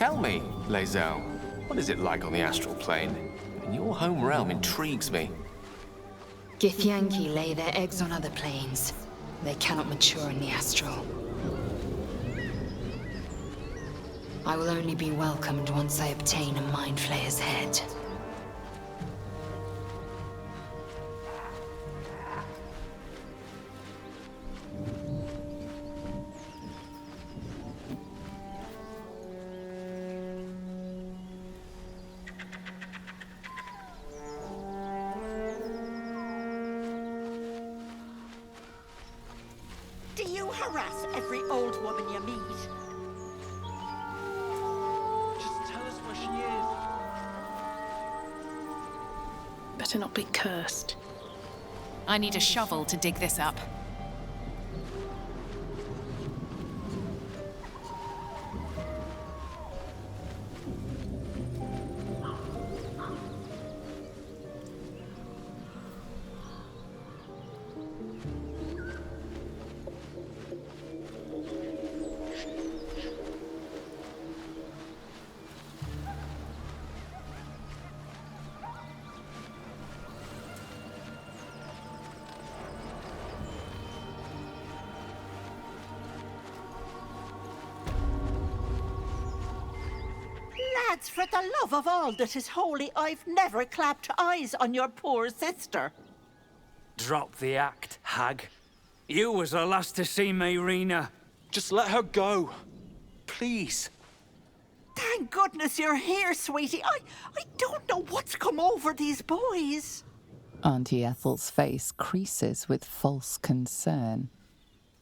Tell me, Lae'zel, what is it like on the astral plane? And your home realm intrigues me. Githyanki lay their eggs on other planes. They cannot mature in the astral. I will only be welcomed once I obtain a Mind Flayer's head. Do you harass every old woman you meet? Just tell us where she is. Better not be cursed. I need a shovel to dig this up. Lads, for the love of all that is holy, I've never clapped eyes on your poor sister. Drop the act, hag. You was the last to see Mayrina. Just let her go. Please. Thank goodness you're here, sweetie. I don't know what's come over these boys. Auntie Ethel's face creases with false concern.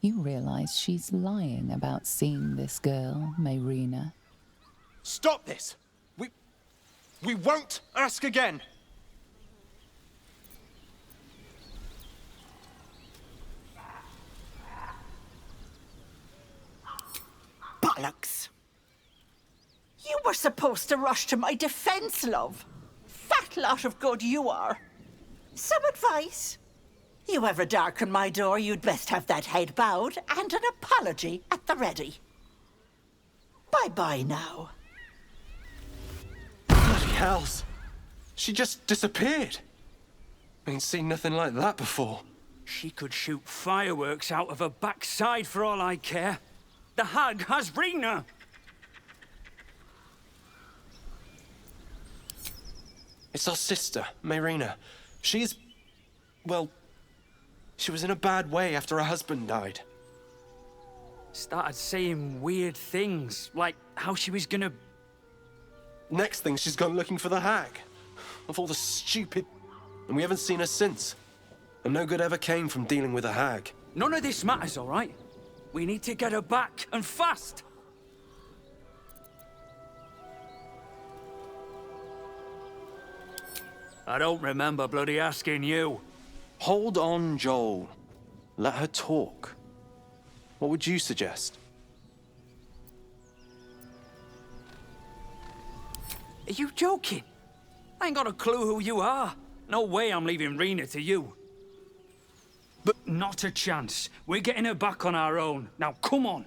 You realize she's lying about seeing this girl, Mayrina. Stop this! We won't ask again! Bollocks! You were supposed to rush to my defense, love. Fat lot of good you are. Some advice? You ever darken my door, you'd best have that head bowed and an apology at the ready. Bye-bye now. Bloody hells! She just disappeared. Ain't seen nothing like that before. She could shoot fireworks out of her backside for all I care. The hag has Rena! It's our sister, Mayrina. She's... well... she was in a bad way after her husband died. Started saying weird things, like how she was gonna... Next thing, she's gone looking for the hag. Of all the stupid... And we haven't seen her since. And no good ever came from dealing with a hag. None of this matters, all right? We need to get her back, and fast! I don't remember bloody asking you. Hold on, Joel. Let her talk. What would you suggest? Are you joking? I ain't got a clue who you are. No way I'm leaving Rena to you. But not a chance. We're getting her back on our own. Now, come on.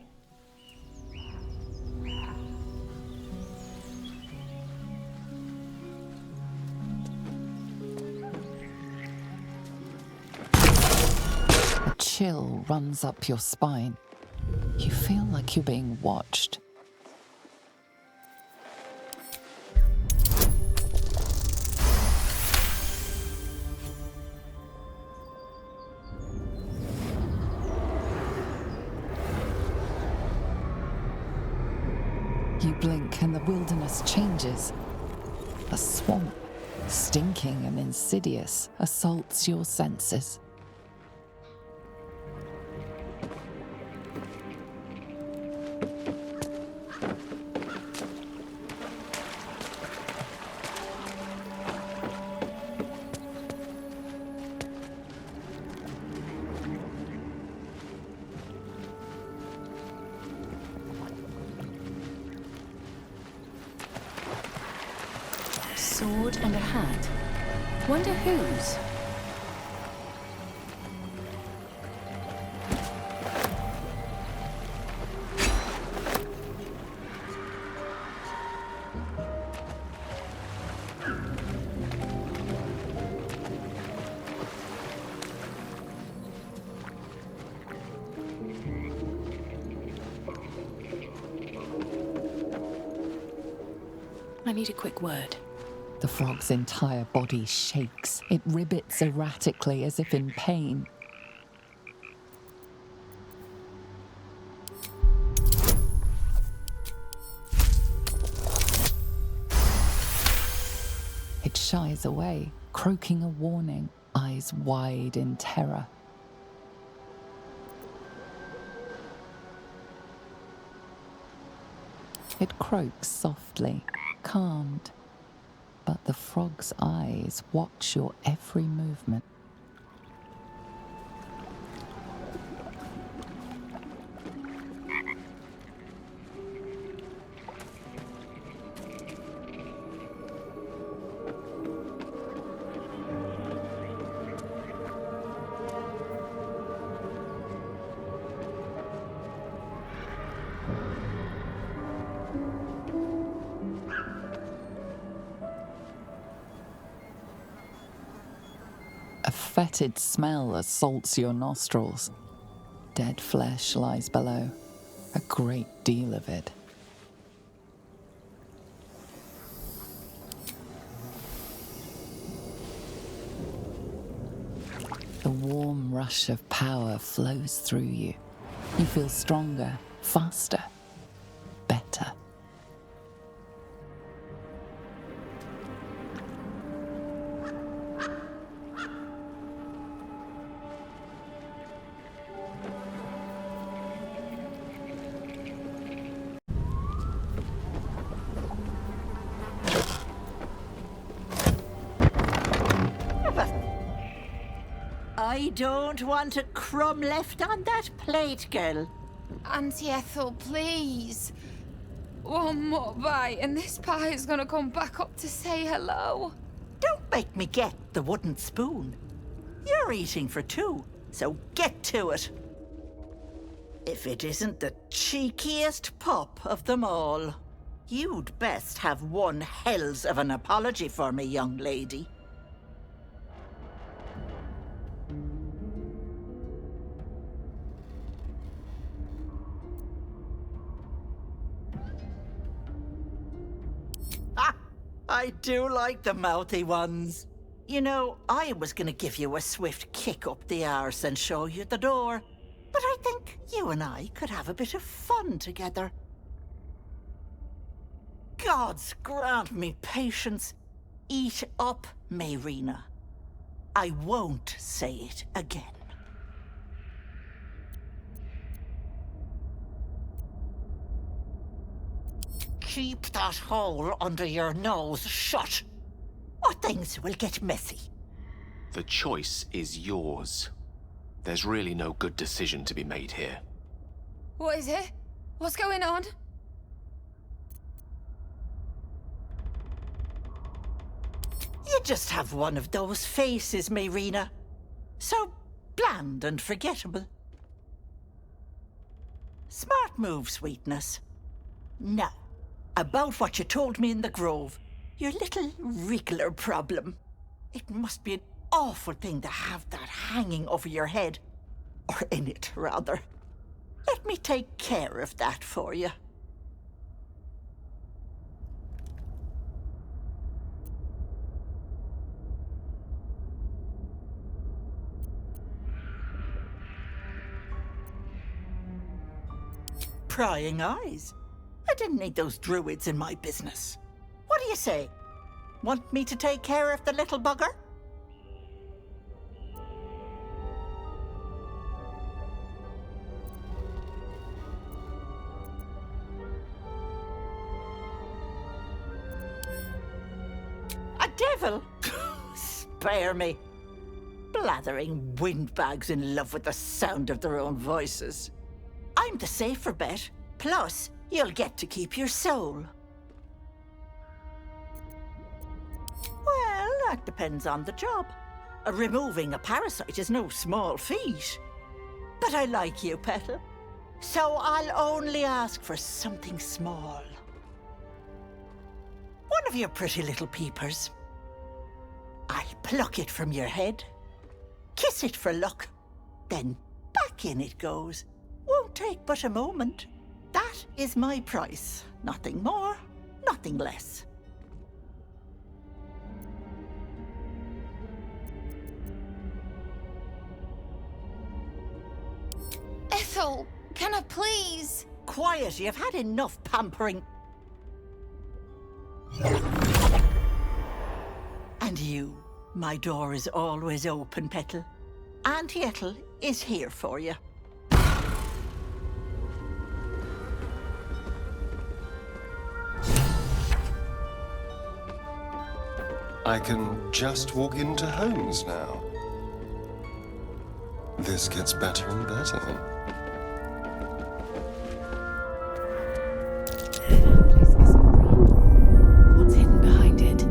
A chill runs up your spine. You feel like you're being watched. You blink and the wilderness changes. A swamp, stinking and insidious, assaults your senses. Sword and a hat. Wonder whose? I need a quick word. The frog's entire body shakes. It ribbits erratically as if in pain. It shies away, croaking a warning, eyes wide in terror. It croaks softly, calmed, but the frog's eyes watch your every movement. A fetid smell assaults your nostrils. Dead flesh lies below, a great deal of it. The warm rush of power flows through you. You feel stronger, faster, better. I don't want a crumb left on that plate, girl. Auntie Ethel, please. One more bite and this pie is gonna come back up to say hello. Don't make me get the wooden spoon. You're eating for two, so get to it. If it isn't the cheekiest pup of them all, you'd best have one hells of an apology for me, young lady. I do like the mouthy ones. You know, I was gonna give you a swift kick up the arse and show you the door, but I think you and I could have a bit of fun together. Gods grant me patience. Eat up, Mayrina. I won't say it again. Keep that hole under your nose shut, or things will get messy. The choice is yours. There's really no good decision to be made here. What is it? What's going on? You just have one of those faces, Mayrina. So bland and forgettable. Smart move, sweetness. Now, about what you told me in the Grove. Your little wriggler problem. It must be an awful thing to have that hanging over your head. Or in it, rather. Let me take care of that for you. Prying eyes. I didn't need those druids in my business. What do you say? Want me to take care of the little bugger? A devil? Spare me. Blathering windbags in love with the sound of their own voices. I'm the safer bet. Plus, you'll get to keep your soul. Well, that depends on the job. Removing a parasite is no small feat. But I like you, Petal. So I'll only ask for something small. One of your pretty little peepers. I'll pluck it from your head, kiss it for luck, then back in it goes. Won't take but a moment. That is my price. Nothing more, nothing less. Ethel, can I please? Quiet, you've had enough pampering. And you, my door is always open, Petal. Auntie Ethel is here for you. I can just walk into homes now. This gets better and better. This isn't real. What's hidden behind it?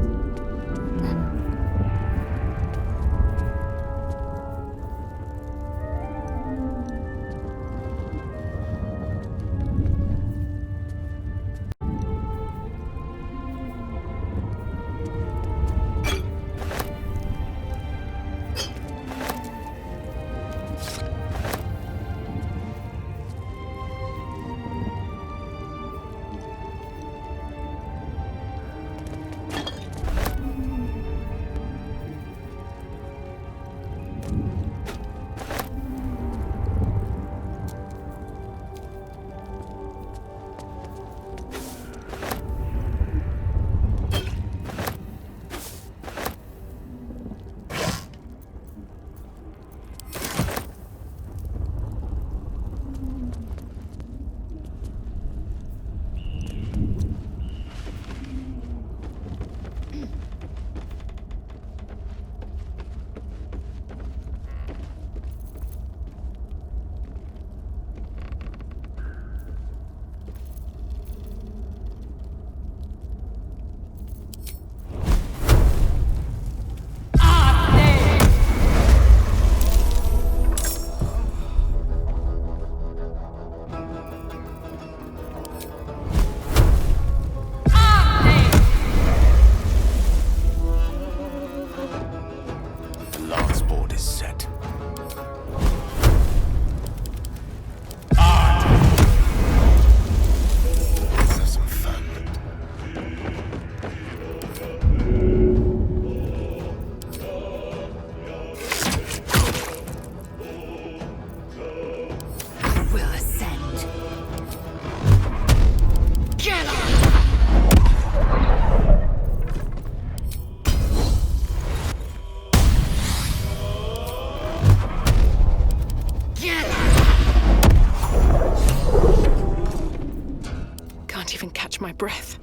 my breath.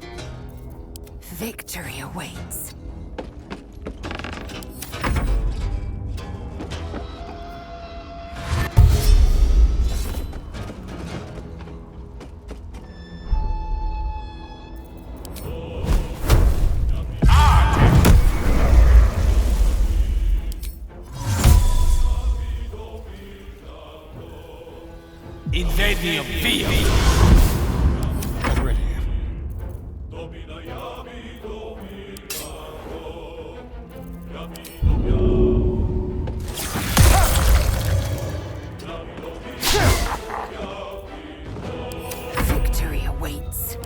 Victory awaits. Invading via. I'm ready. Victory awaits.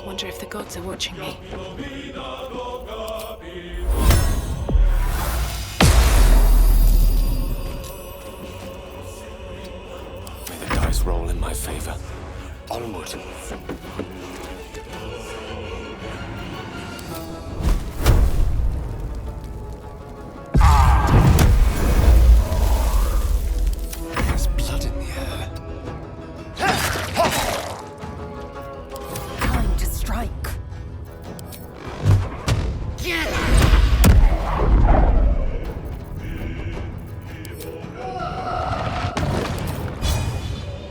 Wonder if the gods are watching me. May the dice roll in my favor. Onward. There's blood in the air. Time to strike.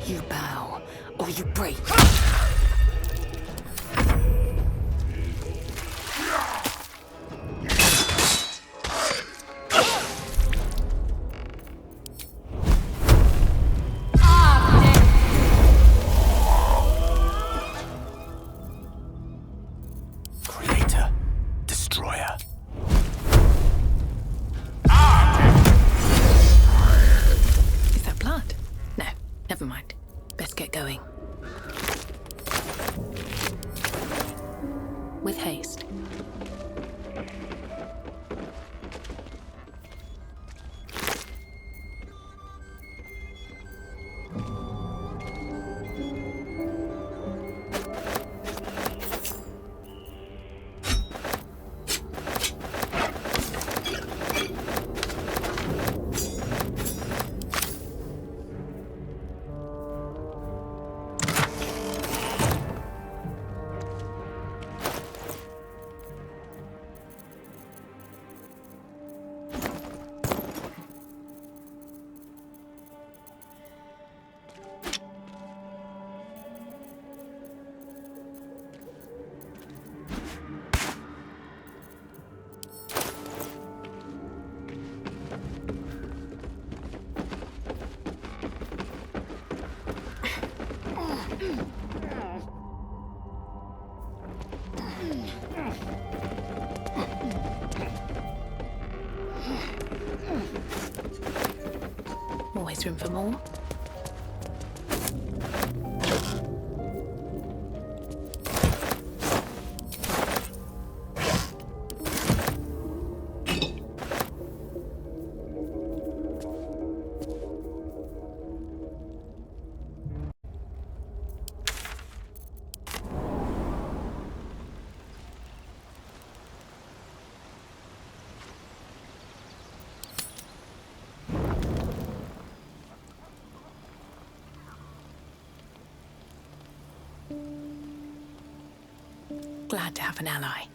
You bow, or you break. Never mind. Best get going. With haste. Always room for more. Glad to have an ally.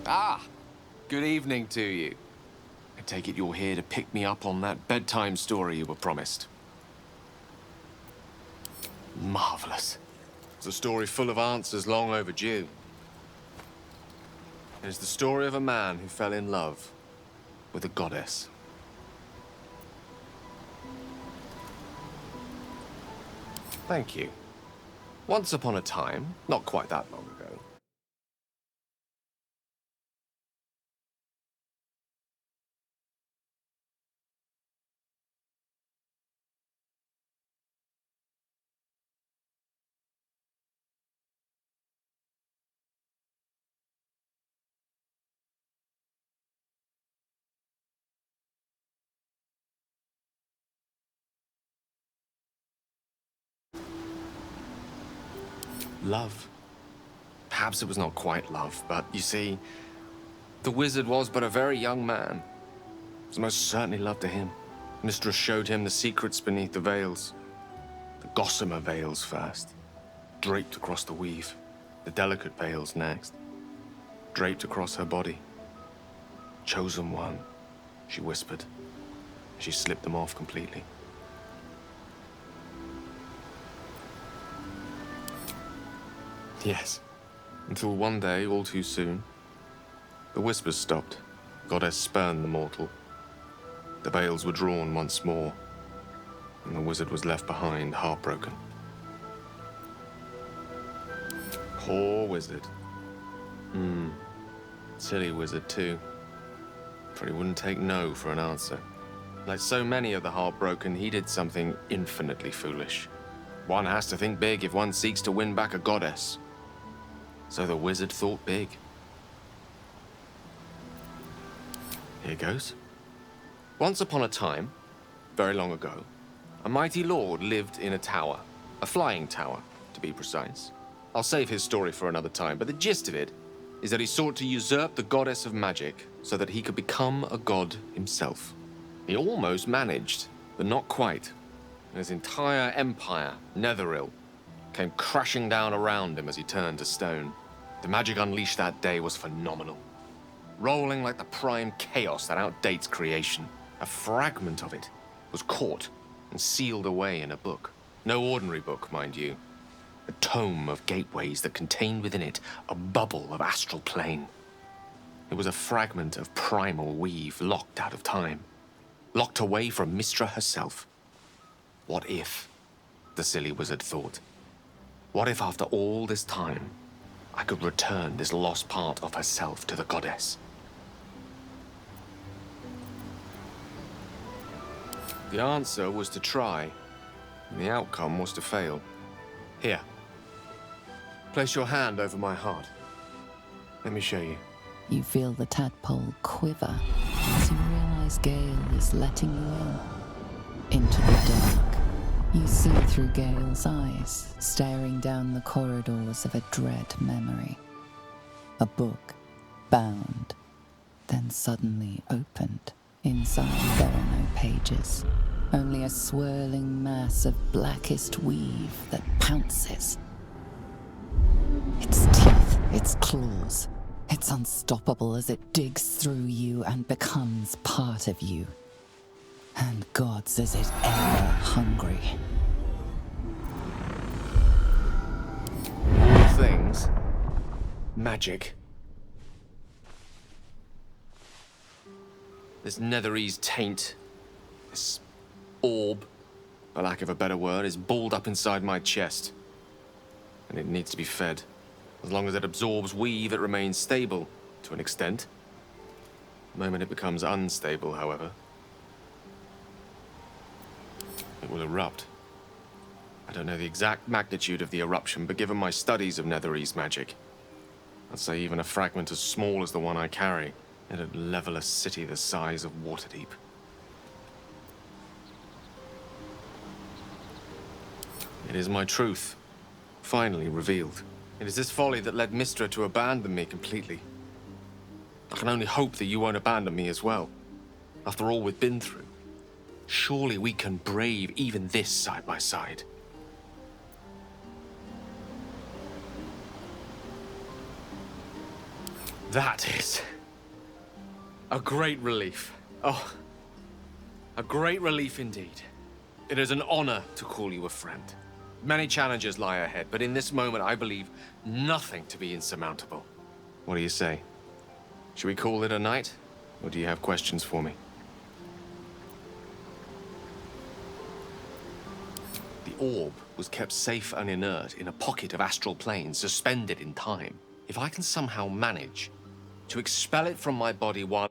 Ah, good evening to you. I take it you're here to pick me up on that bedtime story you were promised. Marvelous. It's a story full of answers long overdue. It is the story of a man who fell in love with a goddess. Thank you. Once upon a time, not quite that long ago. Love. Perhaps it was not quite love, but you see, the wizard was but a very young man. It was most certainly love to him. Mistress showed him the secrets beneath the veils. The gossamer veils first, draped across the weave. The delicate veils next, draped across her body. Chosen one, she whispered. She slipped them off completely. Yes, until one day, all too soon, the whispers stopped. Goddess spurned the mortal. The veils were drawn once more, and the wizard was left behind, heartbroken. Poor wizard. Silly wizard, too. For he wouldn't take no for an answer. Like so many of the heartbroken, he did something infinitely foolish. One has to think big if one seeks to win back a goddess. So the wizard thought big. Here goes. Once upon a time, very long ago, a mighty lord lived in a tower. A flying tower, to be precise. I'll save his story for another time, but the gist of it is that he sought to usurp the goddess of magic so that he could become a god himself. He almost managed, but not quite. And his entire empire, Netheril, came crashing down around him as he turned to stone. The magic unleashed that day was phenomenal. Rolling like the prime chaos that outdates creation. A fragment of it was caught and sealed away in a book. No ordinary book, mind you. A tome of gateways that contained within it a bubble of astral plane. It was a fragment of primal weave locked out of time. Locked away from Mystra herself. What if, the silly wizard thought, what if after all this time, I could return this lost part of herself to the goddess? The answer was to try, and the outcome was to fail. Here. Place your hand over my heart. Let me show you. You feel the tadpole quiver as you realize Gale is letting you into the dark. You see through Gale's eyes, staring down the corridors of a dread memory. A book, bound, then suddenly opened. Inside there are no pages, only a swirling mass of blackest weave that pounces. Its teeth, its claws, it's unstoppable as it digs through you and becomes part of you. And gods, is it ever hungry. All things. Magic. This Netherese taint, this orb, for lack of a better word, is balled up inside my chest. And it needs to be fed. As long as it absorbs weave, it remains stable, to an extent. The moment it becomes unstable, however, it will erupt. I don't know the exact magnitude of the eruption, but given my studies of Netherese magic, I'd say even a fragment as small as the one I carry, it'd level a city the size of Waterdeep. It is my truth, finally revealed. It is this folly that led Mistra to abandon me completely. I can only hope that you won't abandon me as well. After all we've been through, surely we can brave even this side by side. That is a great relief. Oh, a great relief indeed. It is an honor to call you a friend. Many challenges lie ahead, but in this moment I believe nothing to be insurmountable. What do you say? Should we call it a night? Or do you have questions for me? The orb was kept safe and inert in a pocket of astral planes, suspended in time. If I can somehow manage to expel it from my body while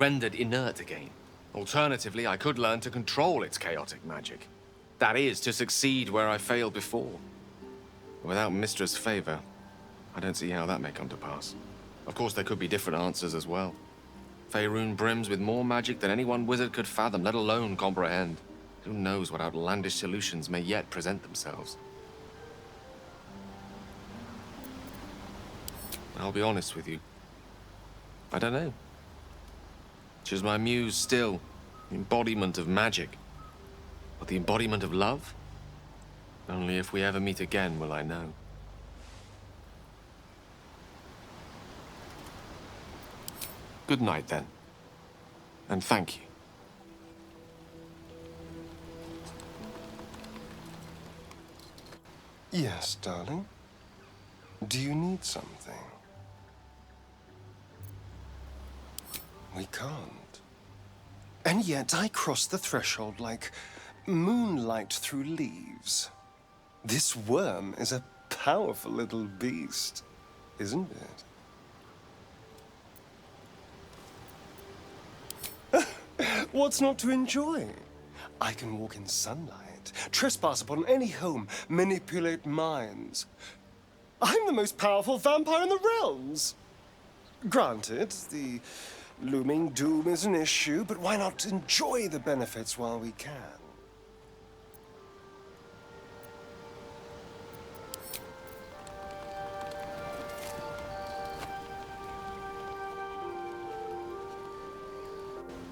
rendered inert again. Alternatively, I could learn to control its chaotic magic. That is, to succeed where I failed before. Without Mistra's favor, I don't see how that may come to pass. Of course, there could be different answers as well. Faerun brims with more magic than any one wizard could fathom, let alone comprehend. Who knows what outlandish solutions may yet present themselves. I'll be honest with you. I don't know. She's my muse still, the embodiment of magic. But the embodiment of love? Only if we ever meet again will I know. Good night, then. And thank you. Yes, darling. Do you need something? We can't. And yet I cross the threshold like moonlight through leaves. This worm is a powerful little beast, isn't it? What's not to enjoy? I can walk in sunlight, trespass upon any home, manipulate minds. I'm the most powerful vampire in the realms. Granted, the looming doom is an issue, but why not enjoy the benefits while we can?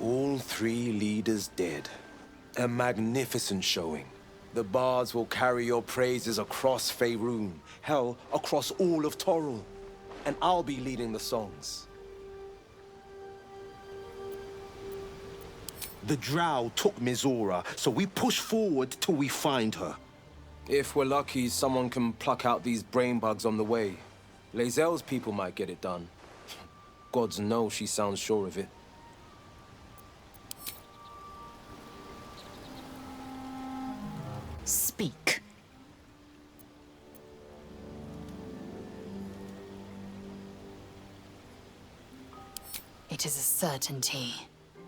All three leaders dead. A magnificent showing. The bards will carry your praises across Faerun, hell, across all of Toril. And I'll be leading the songs. The Drow took Mizora, so we push forward till we find her. If we're lucky, someone can pluck out these brain bugs on the way. Lae'zel's people might get it done. Gods know she sounds sure of it. Speak. It is a certainty.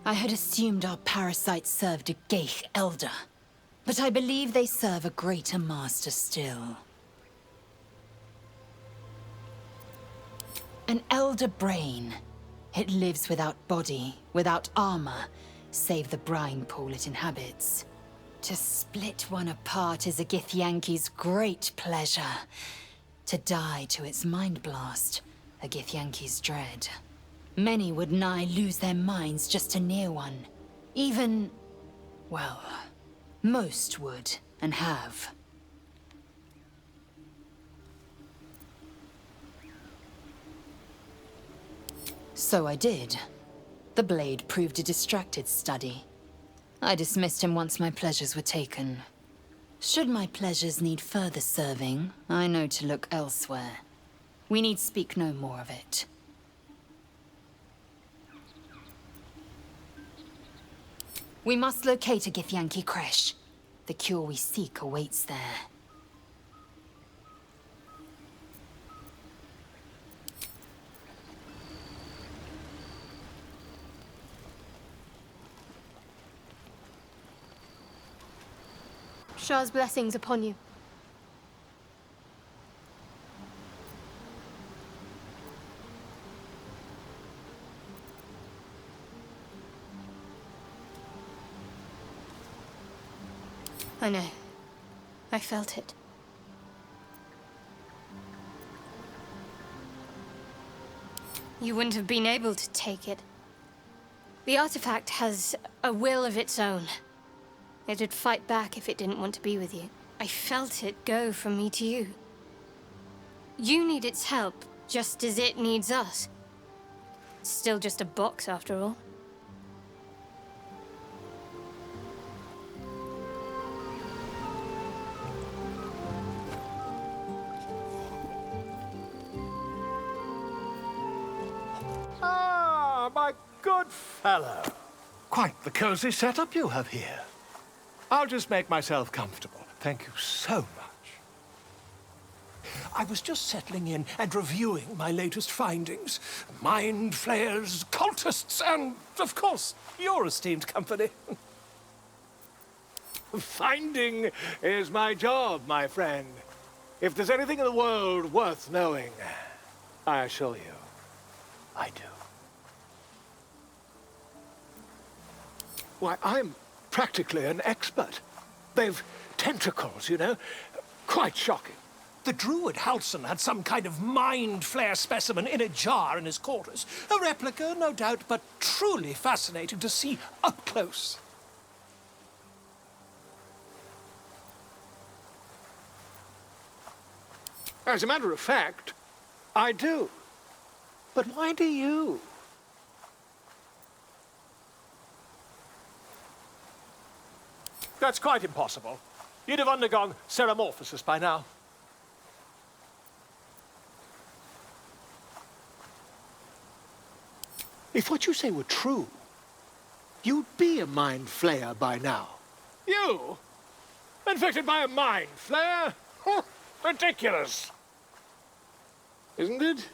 I had assumed our parasites served a Geich elder, but I believe they serve a greater master still. An elder brain. It lives without body, without armor, save the brine pool it inhabits. To split one apart is a Githyanki's great pleasure. To die to its mind blast, a Githyanki's dread. Many would nigh lose their minds just to near one. Even, well, most would, and have. So I did. The blade proved a distracted study. I dismissed him once my pleasures were taken. Should my pleasures need further serving, I know to look elsewhere. We need speak no more of it. We must locate a Githyanki creche. The cure we seek awaits there. Shah's blessings upon you. I know. I felt it. You wouldn't have been able to take it. The artifact has a will of its own. It'd fight back if it didn't want to be with you. I felt it go from me to you. You need its help, just as it needs us. It's still just a box, after all. Ah, my good fellow. Quite the cozy setup you have here. I'll just make myself comfortable. Thank you so much. I was just settling in and reviewing my latest findings. Mind flayers, cultists, and, of course, your esteemed company. Finding is my job, my friend. If there's anything in the world worth knowing, I assure you, I do. Why, I'm practically an expert. They've tentacles, you know. Quite shocking. The druid Halson had some kind of mind flare specimen in a jar in his quarters. A replica, no doubt, but truly fascinating to see up close. As a matter of fact, I do. But why do you? That's quite impossible. You'd have undergone ceramorphosis by now. If what you say were true, you'd be a mind flayer by now. You? Infected by a mind flayer? Ridiculous. Isn't it?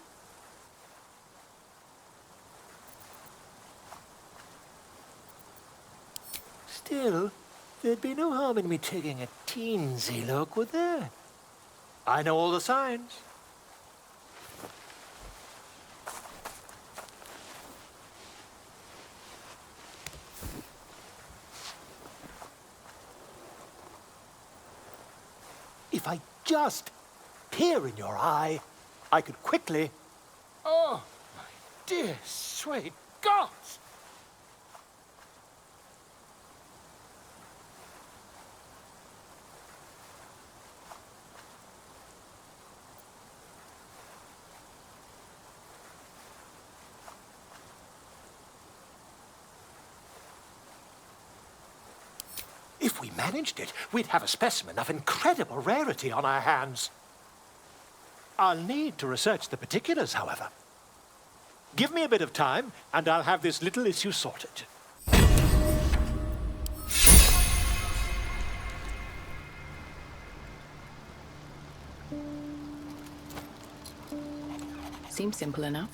Still, there'd be no harm in me taking a teensy look, would there? I know all the signs. If I just peer in your eye, I could quickly... Oh, my dear, sweet gods! If we managed it, we'd have a specimen of incredible rarity on our hands. I'll need to research the particulars, however. Give me a bit of time, and I'll have this little issue sorted. Seems simple enough.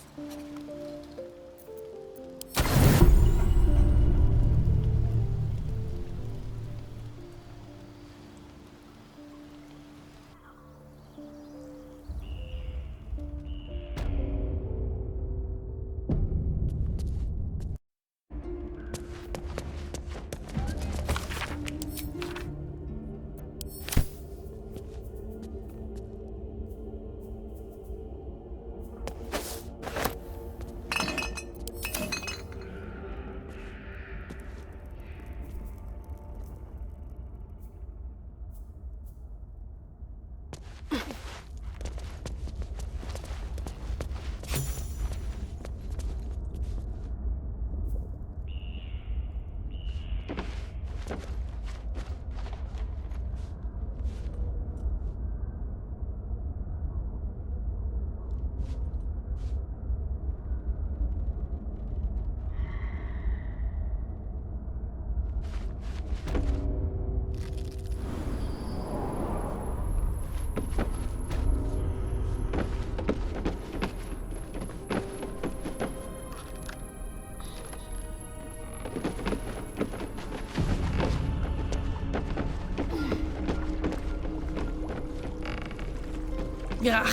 Yeah.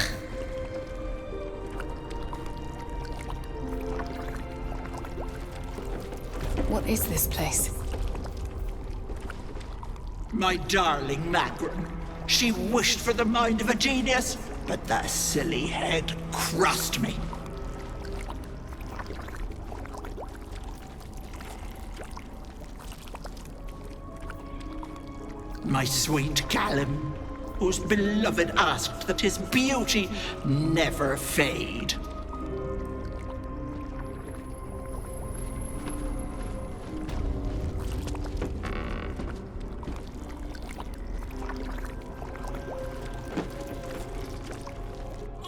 What is this place? My darling Magrin. She wished for the mind of a genius, but that silly head crushed me. My sweet Callum, whose beloved asked that his beauty never fade.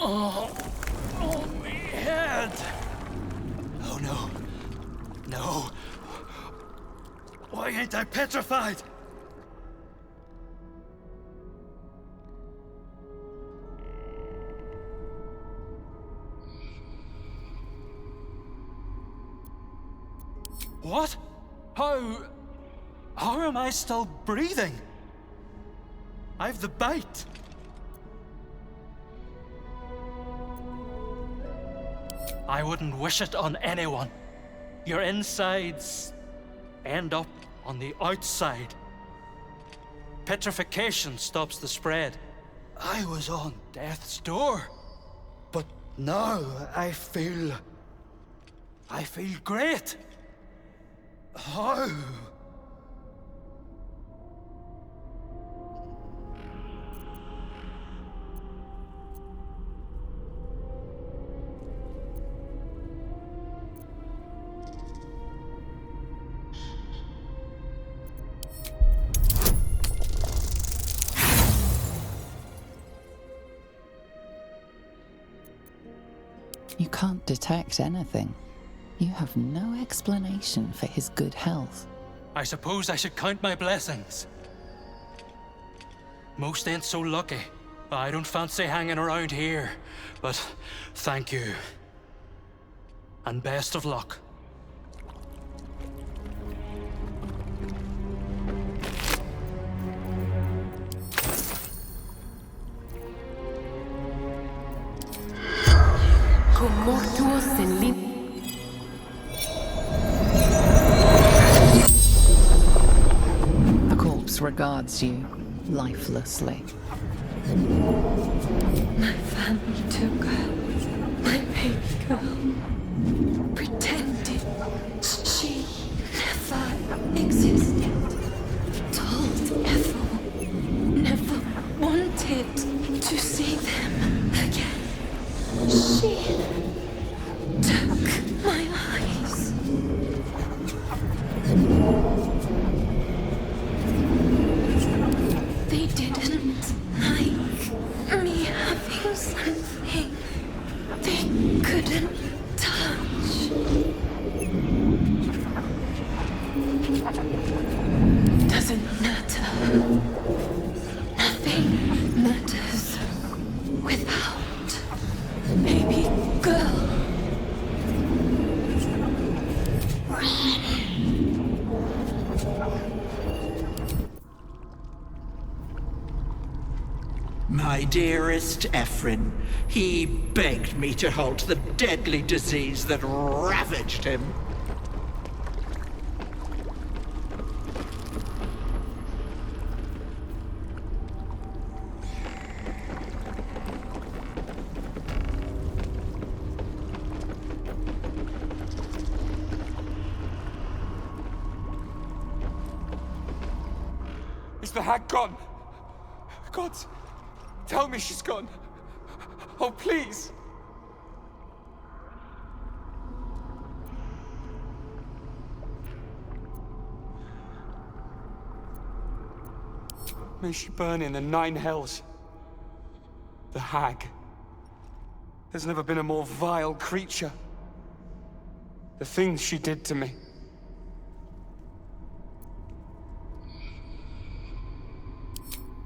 Oh, me head. Oh, no. No. Why ain't I petrified? What? How am I still breathing? I've the bite. I wouldn't wish it on anyone. Your insides end up on the outside. Petrification stops the spread. I was on death's door. But now I feel great. How? You can't detect anything. You have no explanation for his good health. I suppose I should count my blessings. Most ain't so lucky. I don't fancy hanging around here, but thank you. And best of luck. The corpse regards you lifelessly. My family took her, my baby girl, pretended she never existed, told Ethel, never wanted to see them again. She took my eyes. They didn't like me having something they couldn't touch. Doesn't matter. Nothing matters without baby girl. My dearest Ephraim, he begged me to halt the deadly disease that ravaged him. Is the hag gone? God, tell me she's gone. Oh, please. May she burn in the 9 hells. The hag. There's never been a more vile creature. The things she did to me.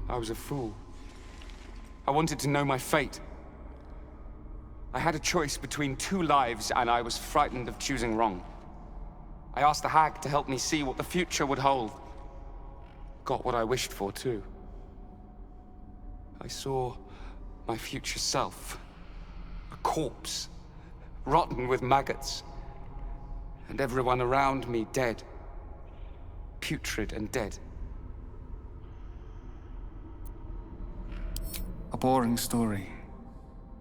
I was a fool. I wanted to know my fate. I had a choice between 2 lives, and I was frightened of choosing wrong. I asked the hag to help me see what the future would hold. Got what I wished for, too. I saw My future self. A corpse. Rotten with maggots. And everyone around me dead. Putrid and dead. A boring story.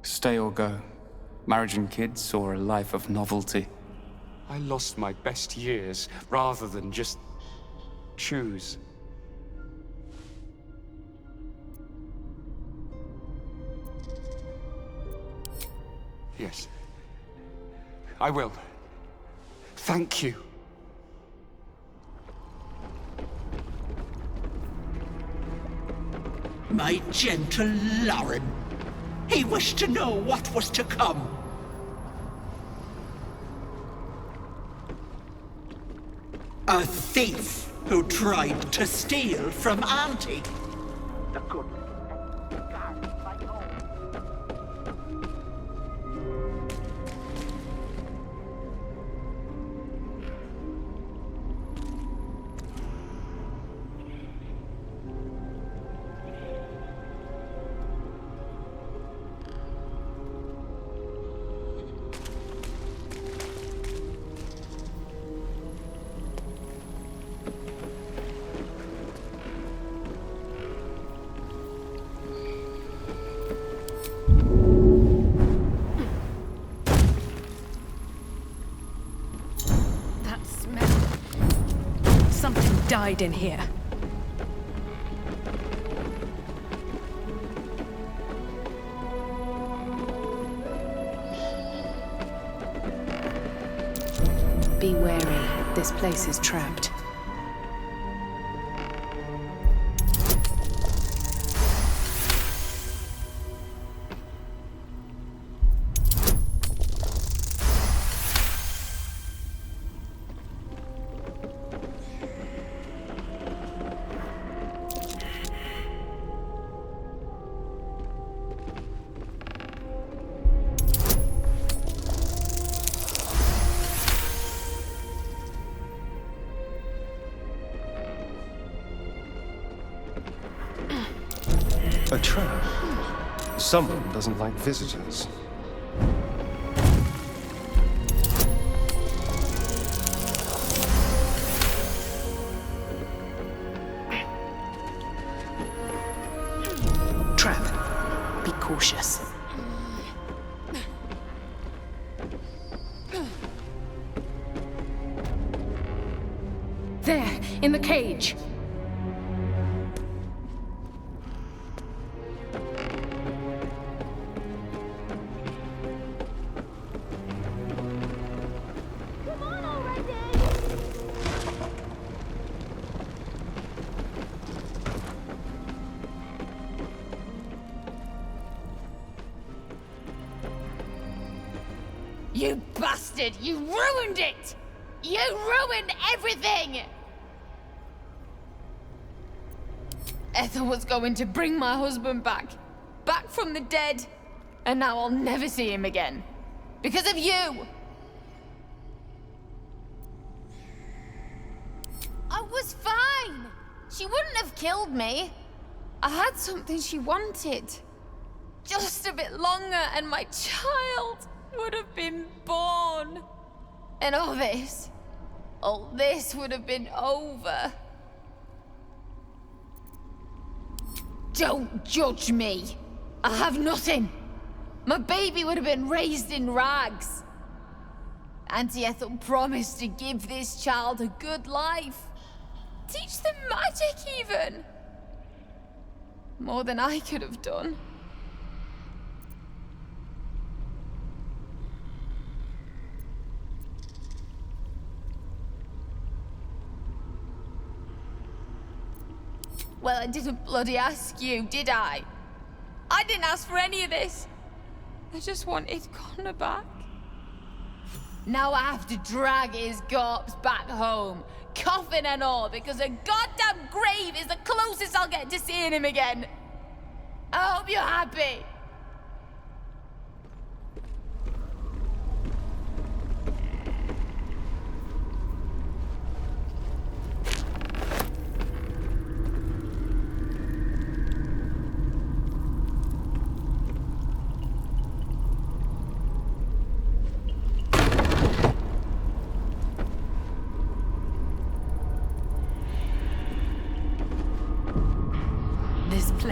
Stay or go. Marriage and kids, or a life of novelty. I lost my best years rather than just choose. Yes. I will. Thank you. My gentle Lauren. He wished to know what was to come. A thief who tried to steal from Auntie. The good. Died in here. Be wary. This place is trapped. A trap. Someone doesn't like visitors. Trap. Be cautious. There, in the cage. You bastard! You ruined it! You ruined everything! Ethel was going to bring my husband back. Back from the dead. And now I'll never see him again. Because of you! I was fine! She wouldn't have killed me. I had something she wanted. Just a bit longer and my child would have been born. And all this would have been over. Don't judge me. I have nothing. My baby would have been raised in rags. Auntie Ethel promised to give this child a good life. Teach them magic even. More than I could have done. Well, I didn't bloody ask you, did I? I didn't ask for any of this. I just wanted Connor back. Now I have to drag his corpse back home, coffin and all, because a goddamn grave is the closest I'll get to seeing him again. I hope you're happy.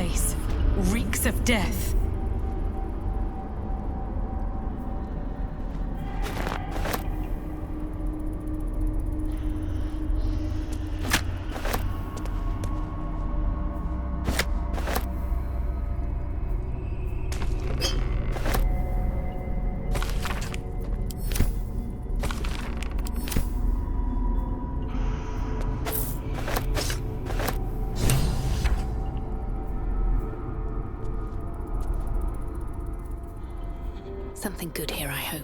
place reeks of death. Something good here, I hope.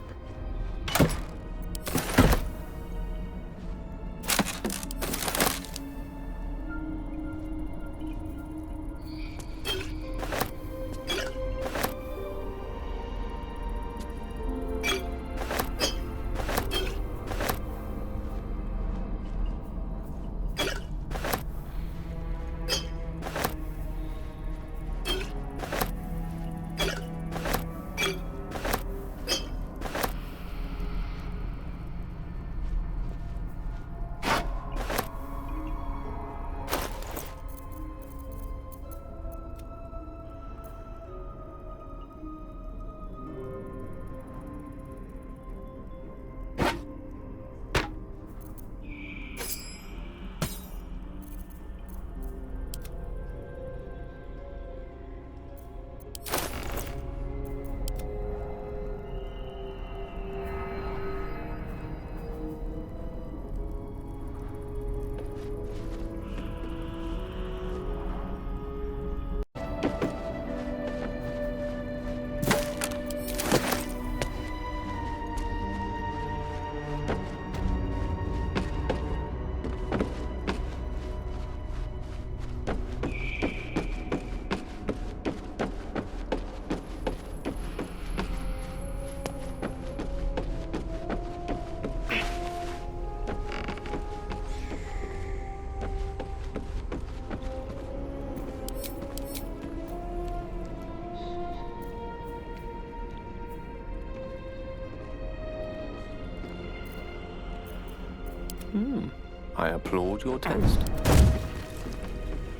I applaud your taste.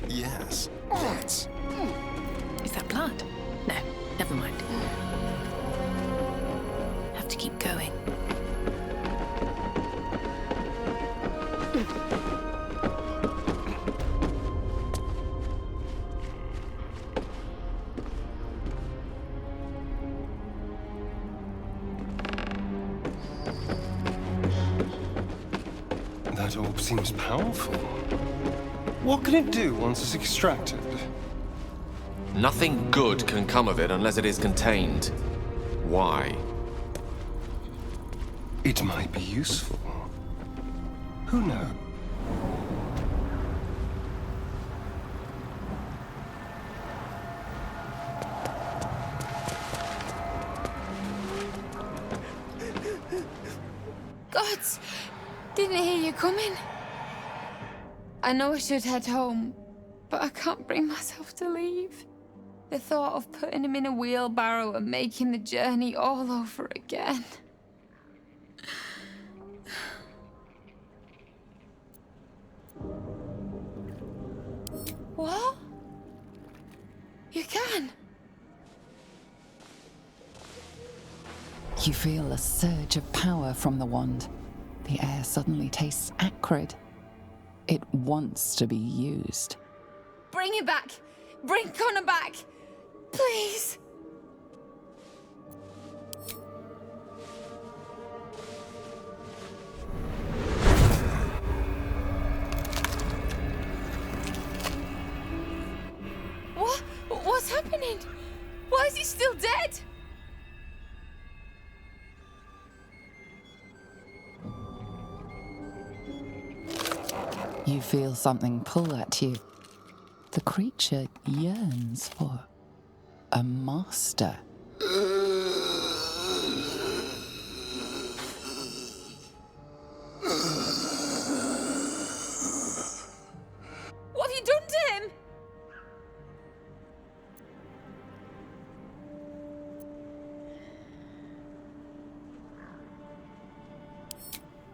Yes, let's. Is that blood? No, never mind. Have to keep going. That orb seems powerful. What can it do once it's extracted? Nothing good can come of it unless it is contained. Why? It might be useful. Who knows? Gods! Didn't hear you coming. I know I should head home, but I can't bring myself to leave. The thought of putting him in a wheelbarrow and making the journey all over again. What? You can? You feel a surge of power from the wand. The air suddenly tastes acrid. It wants to be used. Bring it back! Bring Connor back! Please! What? What's happening? Why is he still dead? You feel something pull at you. The creature yearns for a master. What have you done to him?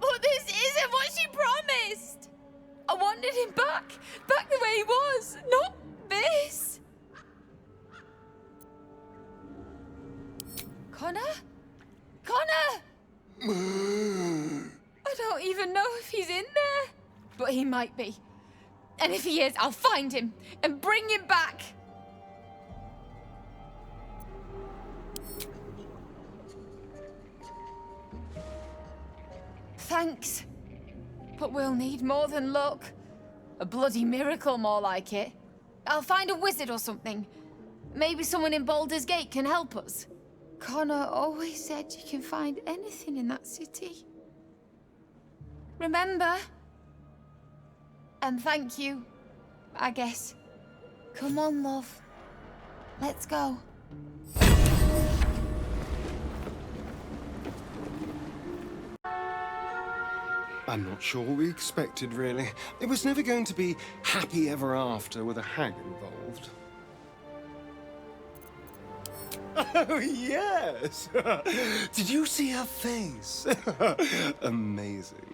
But this isn't what she promised! I wanted him back the way he was, not this! I don't even know if he's in there. But he might be. And if he is, I'll find him and bring him back. Thanks. But we'll need more than luck. A bloody miracle, more like it. I'll find a wizard or something. Maybe someone in Baldur's Gate can help us. Connor always said you can find anything in that city. Remember? And thank you, I guess. Come on, love. Let's go. I'm not sure what we expected, really. It was never going to be happy ever after with a hag involved. Oh, yes! Did you see her face? Amazing.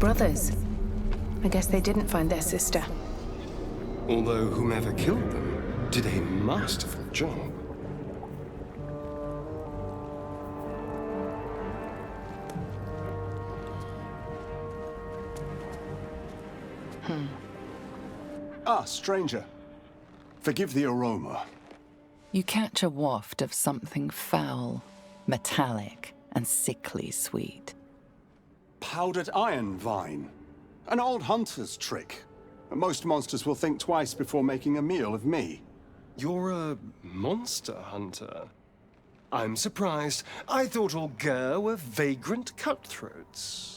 Brothers. I guess they didn't find their sister. Although whomever killed them did a masterful job. Ah, stranger. Forgive the aroma. You catch a waft of something foul, metallic, and sickly sweet. Powdered iron vine. An old hunter's trick. Most monsters will think twice before making a meal of me. You're a monster hunter? I'm surprised. I thought all Ger were vagrant cutthroats.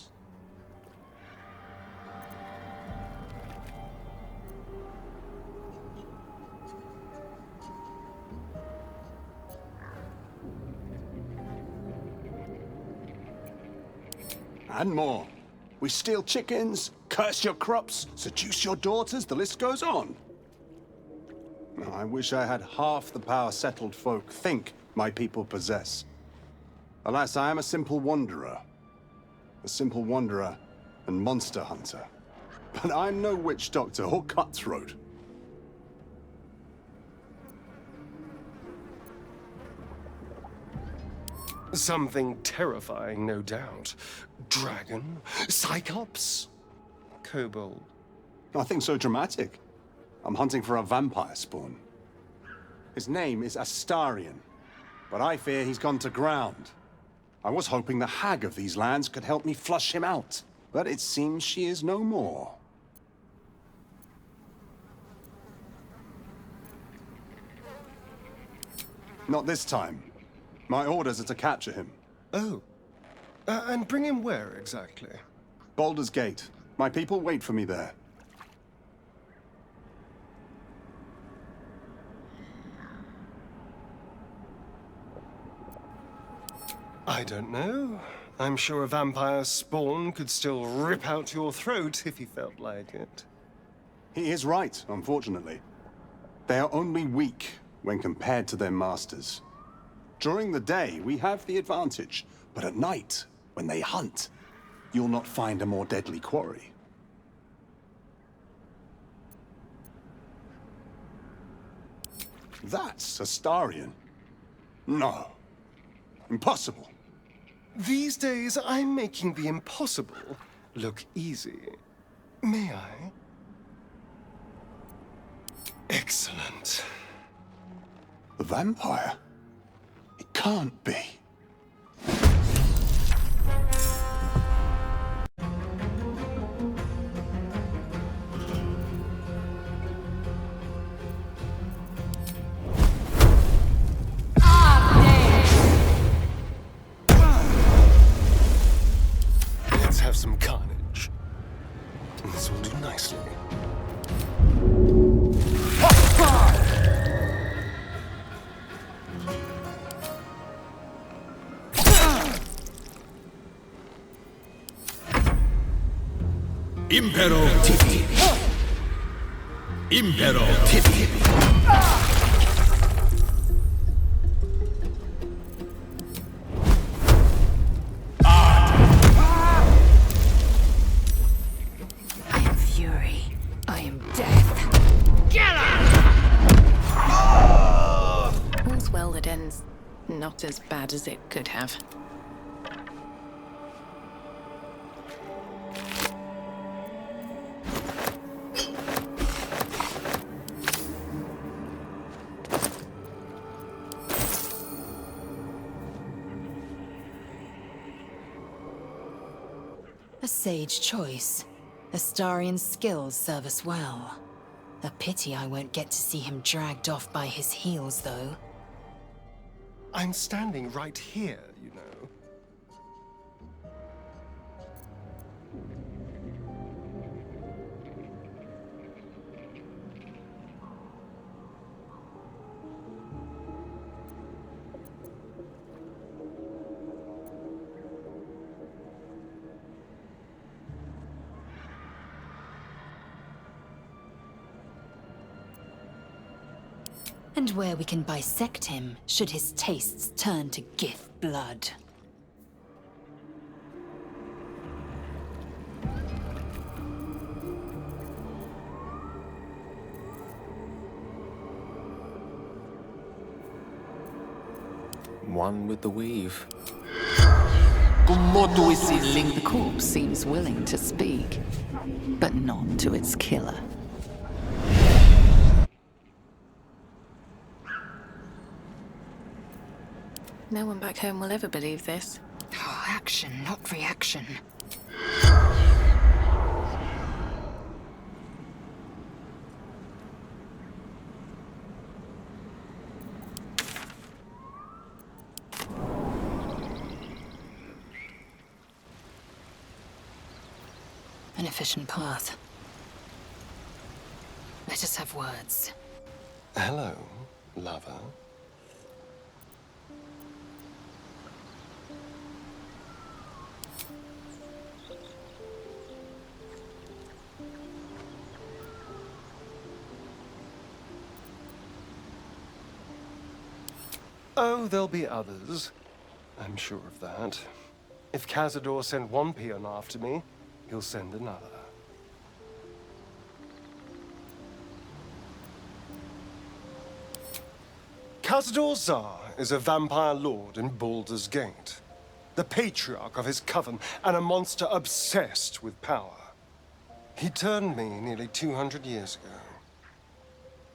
And more. We steal chickens, curse your crops, seduce your daughters, the list goes on. I wish I had half the power settled folk think my people possess. Alas, I am a simple wanderer. A simple wanderer and monster hunter. But I'm no witch doctor or cutthroat. Something terrifying, no doubt. Dragon? Cyclops? Kobold? Nothing so dramatic. I'm hunting for a vampire spawn. His name is Astarion, but I fear he's gone to ground. I was hoping the hag of these lands could help me flush him out, but it seems she is no more. Not this time. My orders are to capture him. Oh. And bring him where, exactly? Baldur's Gate. My people wait for me there. I don't know. I'm sure a vampire spawn could still rip out your throat if he felt like it. He is right, unfortunately. They are only weak when compared to their masters. During the day, we have the advantage. But at night, when they hunt, you'll not find a more deadly quarry. That's Astarion. No. Impossible. These days, I'm making the impossible look easy. May I? Excellent. The vampire? It can't be. Let's have some carnage. This will do nicely. Impero Titi. Impero Titi. I am fury. I am death. Get All's well that ends not as bad as it could have. A sage choice. Astarion's skills serve us well. A pity I won't get to see him dragged off by his heels, though. I'm standing right here, you know. And where we can bisect him, should his tastes turn to Gith blood. One with the weave. The corpse seems willing to speak, but not to its killer. No one back home will ever believe this. Oh, action, not reaction. An efficient path. Let us have words. Hello, lover. Oh, there'll be others. I'm sure of that. If Cazador sent one peon after me, he'll send another. Cazador Zar is a vampire lord in Baldur's Gate, the patriarch of his coven and a monster obsessed with power. He turned me nearly 200 years ago.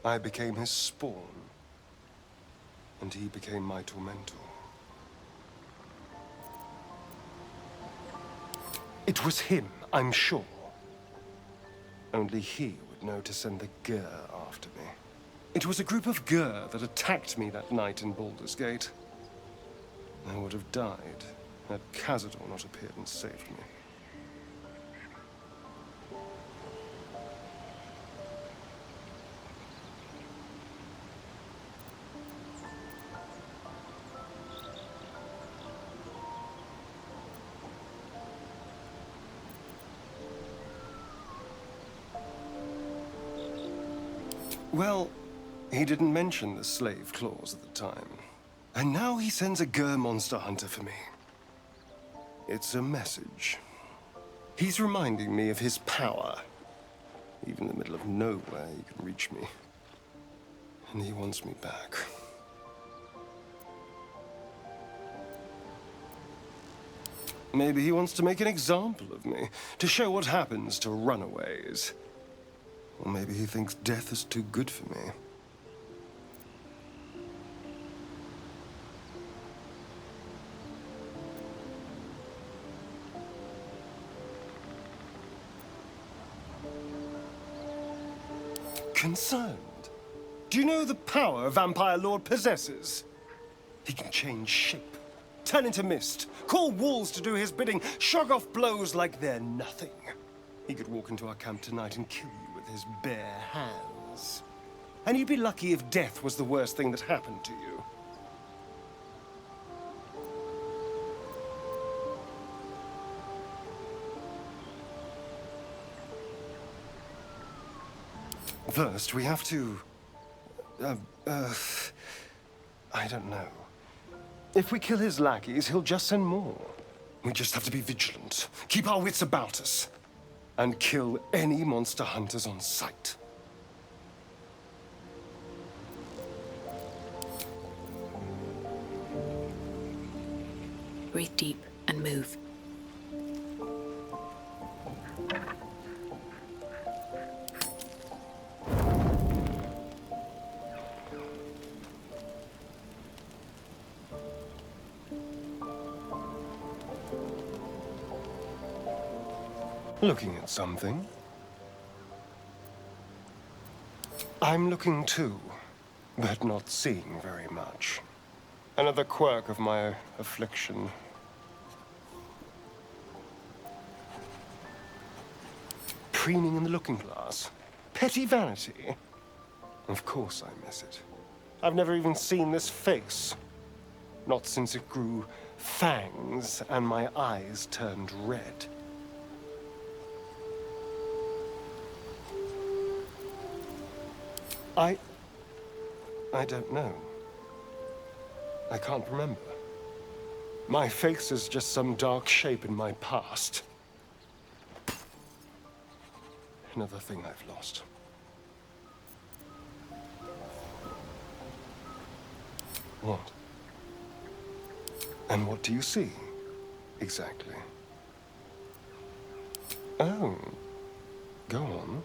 I became his spawn, and he became my tormentor. It was him, I'm sure. Only he would know to send the Gur after me. It was a group of Gur that attacked me that night in Baldur's Gate. I would have died had Cazador not appeared and saved me. Well, he didn't mention the slave clause at the time. And now he sends a Gur monster hunter for me. It's a message. He's reminding me of his power. Even in the middle of nowhere, he can reach me. And he wants me back. Maybe he wants to make an example of me, to show what happens to runaways. Or maybe he thinks death is too good for me. Concerned? Do you know the power a vampire lord possesses? He can change shape, turn into mist, call walls to do his bidding, shrug off blows like they're nothing. He could walk into our camp tonight and kill you with his bare hands. And you'd be lucky if death was the worst thing that happened to you. First, we have to... I don't know. If we kill his lackeys, he'll just send more. We just have to be vigilant, keep our wits about us, and kill any monster hunters on sight. Breathe deep and move. Looking at something? I'm looking too, but not seeing very much. Another quirk of my affliction. Preening in the looking glass. Petty vanity. Of course I miss it. I've never even seen this face. Not since it grew fangs and my eyes turned red. I don't know. I can't remember. My face is just some dark shape in my past. Another thing I've lost. What? And what do you see? Exactly. Oh. Go on.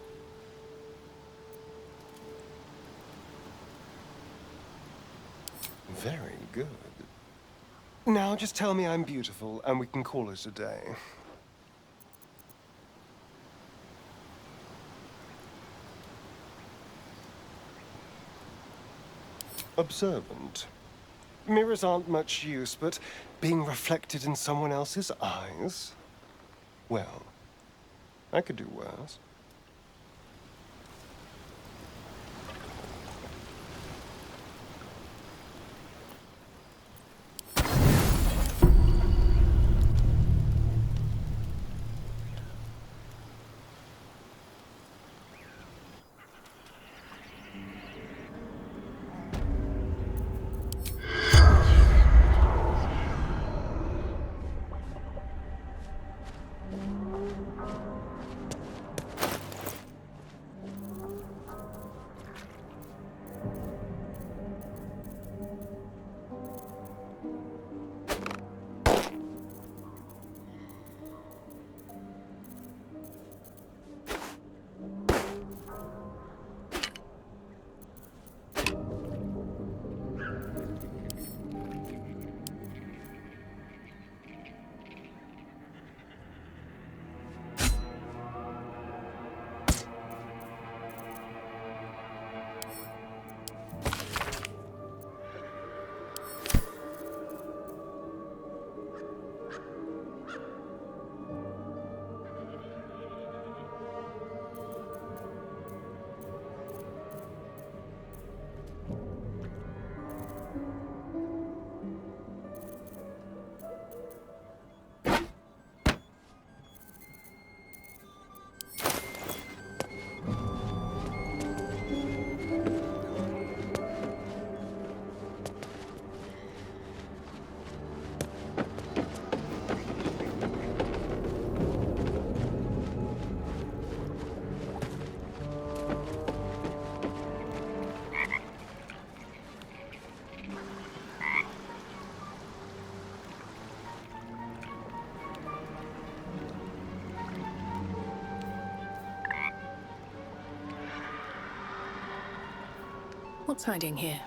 Very good. Now just tell me I'm beautiful and we can call it a day. Observant. Mirrors aren't much use, but being reflected in someone else's eyes? Well, I could do worse. What's hiding here?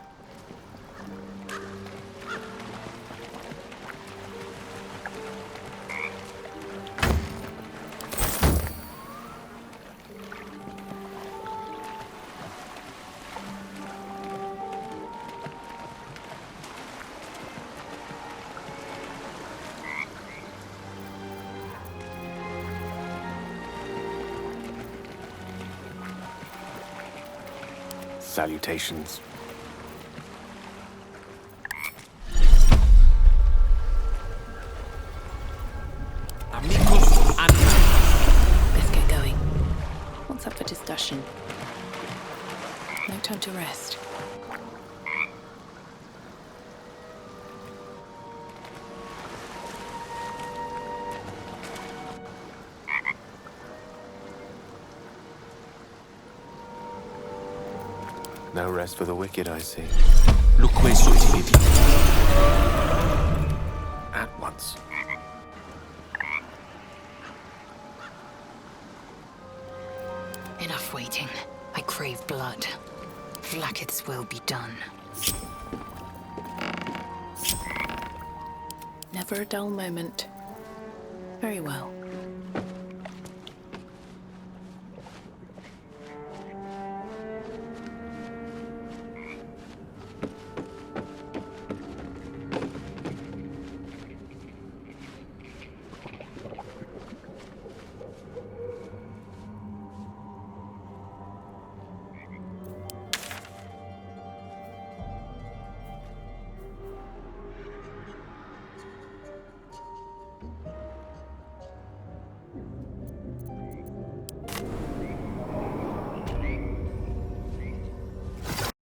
Salutations. Let's get going. What's up for discussion? No time to rest. No rest for the wicked, I see. Look questo ti vedi. At once. Enough waiting. I crave blood. Vlaakith's will be done. Never a dull moment. Very well.